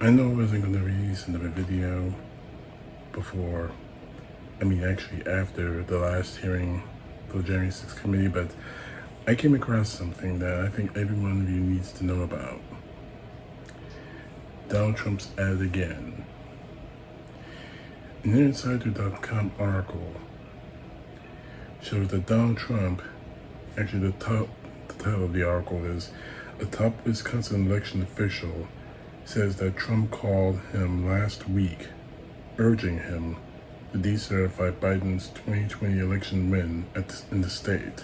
I know I wasn't going to release another video before, actually after the last hearing for the January 6th committee, but I came across something that I think every one of you needs to know about. Donald Trump's at it again. An Insider.com article shows that Donald Trump, actually the title of the article is, a top Wisconsin election official says that Trump called him last week, urging him to decertify Biden's 2020 election win in the state.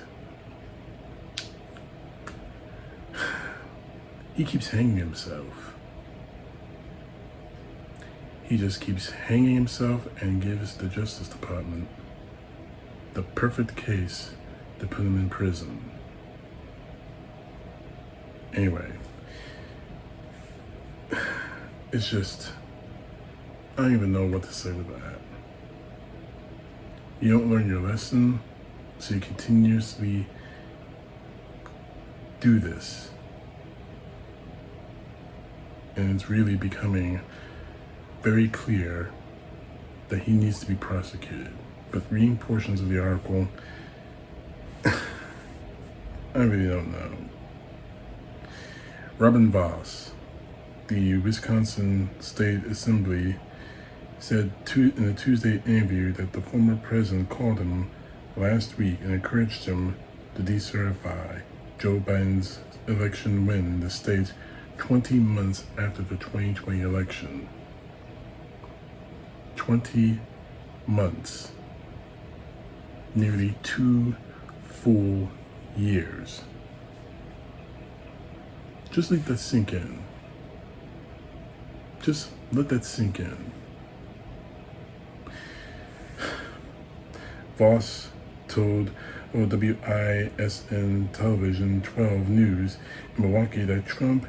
He keeps hanging himself. He just keeps hanging himself and gives the Justice Department the perfect case to put him in prison. Anyway, it's just, I don't even know what to say with that. You don't learn your lesson, so you continuously do this. And it's really becoming very clear that he needs to be prosecuted. But reading portions of the article, I really don't know. Robin Vos, the Wisconsin State Assembly, said in a Tuesday interview that the former president called him last week and encouraged him to decertify Joe Biden's election win in the state 20 months after the 2020 election. 20 months. Nearly 2 full years. Just let that sink in. Just let that sink in. Voss told WISN Television 12 News in Milwaukee that Trump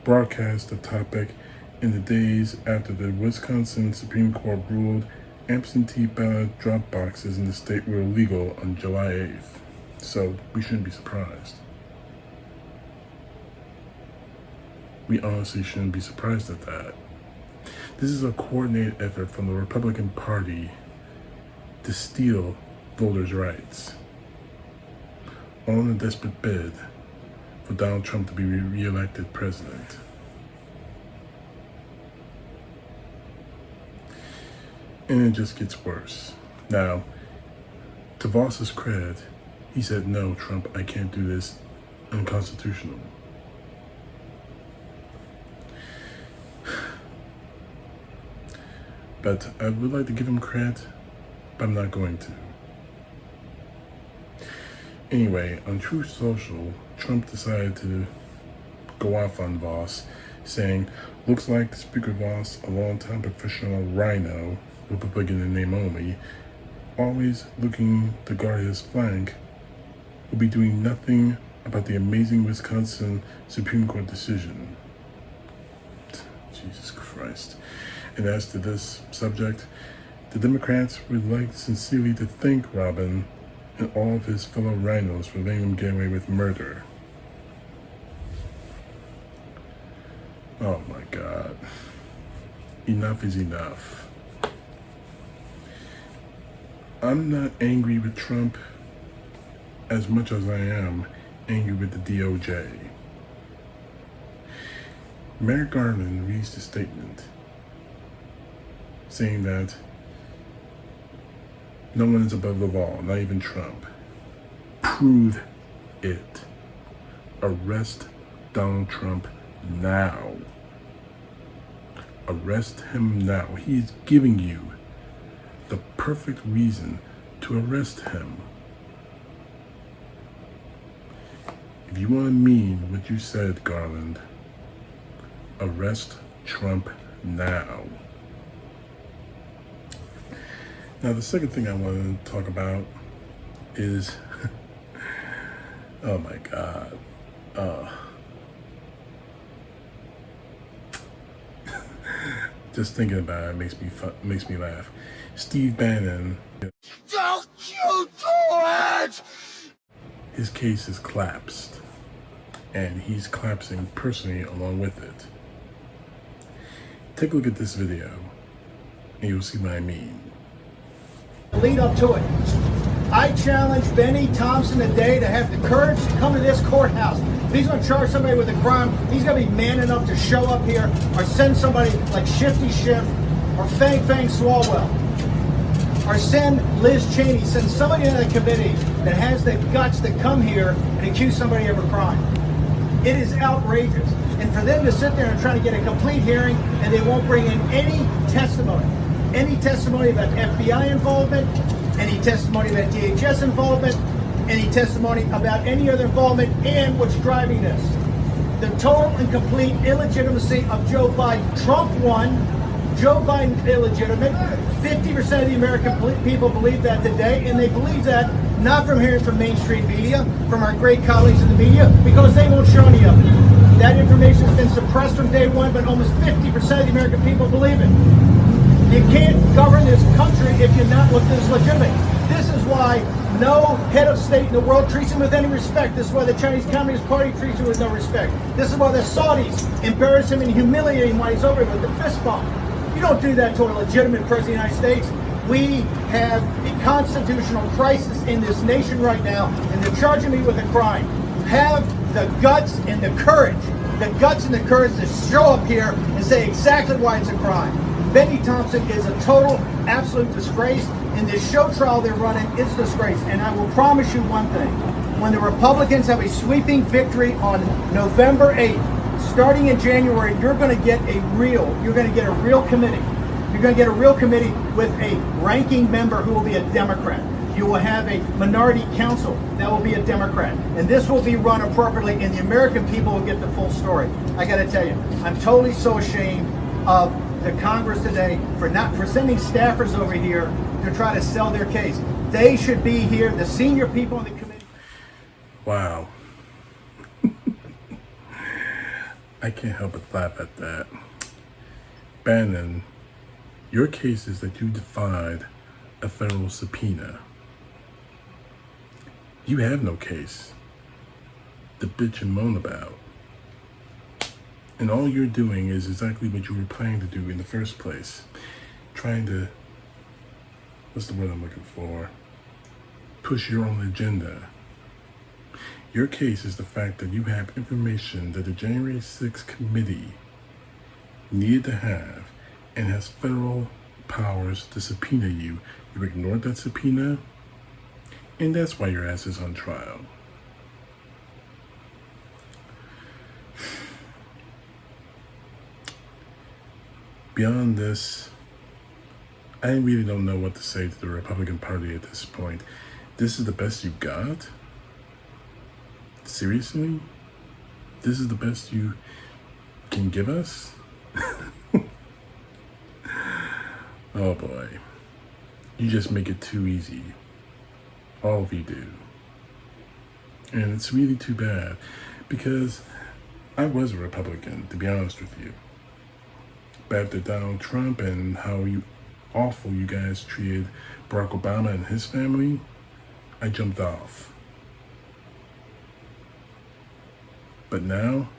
broadcast the topic in the days after the Wisconsin Supreme Court ruled absentee ballot drop boxes in the state were illegal on July 8th. So we shouldn't be surprised. We honestly shouldn't be surprised at that. This is a coordinated effort from the Republican Party to steal voters' rights, all in a desperate bid for Donald Trump to be re-elected president. And it just gets worse. Now, to Voss's credit, he said, "No, Trump, I can't do this, unconstitutional." But I would like to give him credit, but I'm not going to. Anyway, on Truth Social, Trump decided to go off on Voss, saying, "Looks like Speaker Voss, a longtime professional rhino, Republican in name only, always looking to guard his flank, will be doing nothing about the amazing Wisconsin Supreme Court decision." Jesus Christ. And as to this subject, the Democrats would like sincerely to thank Robin and all of his fellow rhinos for letting him get away with murder. Oh my God. Enough is enough. I'm not angry with Trump as much as I am angry with the DOJ. Merrick Garland released a statement saying that no one is above the law, not even Trump. Prove it. Arrest Donald Trump now. Arrest him now. He is giving you the perfect reason to arrest him. If you want to mean what you said, Garland, arrest Trump now. Now, the second thing I want to talk about is, oh my God, just thinking about it makes me laugh. Steve Bannon. Don't you do it! His case is collapsed, and he's collapsing personally along with it. Take a look at this video and you'll see what I mean. Lead up to it. I challenge Benny Thompson today to have the courage to come to this courthouse. If he's going to charge somebody with a crime, he's going to be man enough to show up here or send somebody like Shifty Schiff or Fang Swalwell or send Liz Cheney, send somebody in the committee that has the guts to come here and accuse somebody of a crime. It is outrageous. And for them to sit there and try to get a complete hearing and they won't bring in any testimony about FBI involvement, any testimony about DHS involvement, any testimony about any other involvement, and what's driving this. The total and complete illegitimacy of Joe Biden. Trump won, Joe Biden illegitimate. 50% of the American people believe that today, and they believe that not from hearing from mainstream media, from our great colleagues in the media, because they won't show any of it. That information has been suppressed from day one, but almost 50% of the American people believe it. You can't govern this country if you're not looked at as legitimate. This is why no head of state in the world treats him with any respect. This is why the Chinese Communist Party treats him with no respect. This is why the Saudis embarrass him and humiliate him while he's over here with the fist bump. You don't do that to a legitimate president of the United States. We have a constitutional crisis in this nation right now, and they're charging me with a crime. Have the guts and the courage to show up here and say exactly why it's a crime. Benny Thompson is a total, absolute disgrace, and this show trial they're running is a disgrace. And I will promise you one thing. When the Republicans have a sweeping victory on November 8th, starting in January, you're going to get a real committee. You're going to get a real committee with a ranking member who will be a Democrat. You will have a minority council that will be a Democrat. And this will be run appropriately, and the American people will get the full story. I got to tell you, I'm totally so ashamed of the Congress today for sending staffers over here to try to sell their case. They should be here, the senior people in the committee. Wow. I can't help but laugh at that. Bannon, your case is that you defied a federal subpoena. You have no case to bitch and moan about. And all you're doing is exactly what you were planning to do in the first place. Trying to, what's the word I'm looking for? Push your own agenda. Your case is the fact that you have information that the January 6th committee needed to have and has federal powers to subpoena you. You ignored that subpoena, and that's why your ass is on trial. Beyond this, I really don't know what to say to the Republican Party at this point. This is the best you got? Seriously? This is the best you can give us? Oh boy. You just make it too easy. All of you do. And it's really too bad, because I was a Republican, to be honest with you. But after Donald Trump and how awful you guys treated Barack Obama and his family, I jumped off. But now,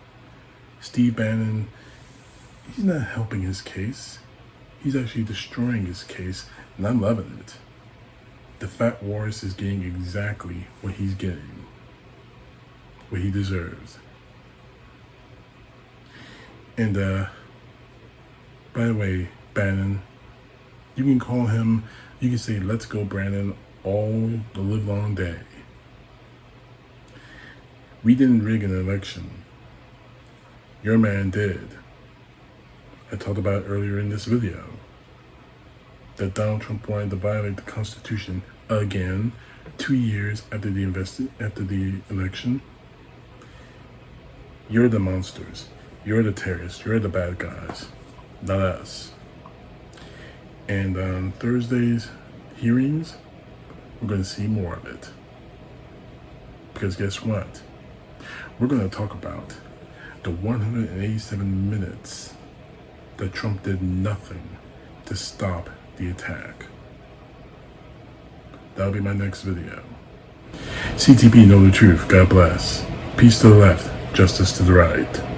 Steve Bannon, he's not helping his case. He's actually destroying his case, and I'm loving it. The fat Walrus is getting exactly what he's getting, what he deserves. And, by the way, Bannon, you can call him, you can say, "Let's go, Brandon," all the live long day. We didn't rig an election. Your man did. I talked about it earlier in this video that Donald Trump wanted to violate the Constitution again 2 years after the election. You're the monsters. You're the terrorists. You're the bad guys, not us. And on Thursday's hearings, we're going to see more of it. Because guess what? We're going to talk about the 187 minutes that Trump did nothing to stop the attack. That'll be my next video. CTP, know the truth. God bless. Peace to the left, justice to the right.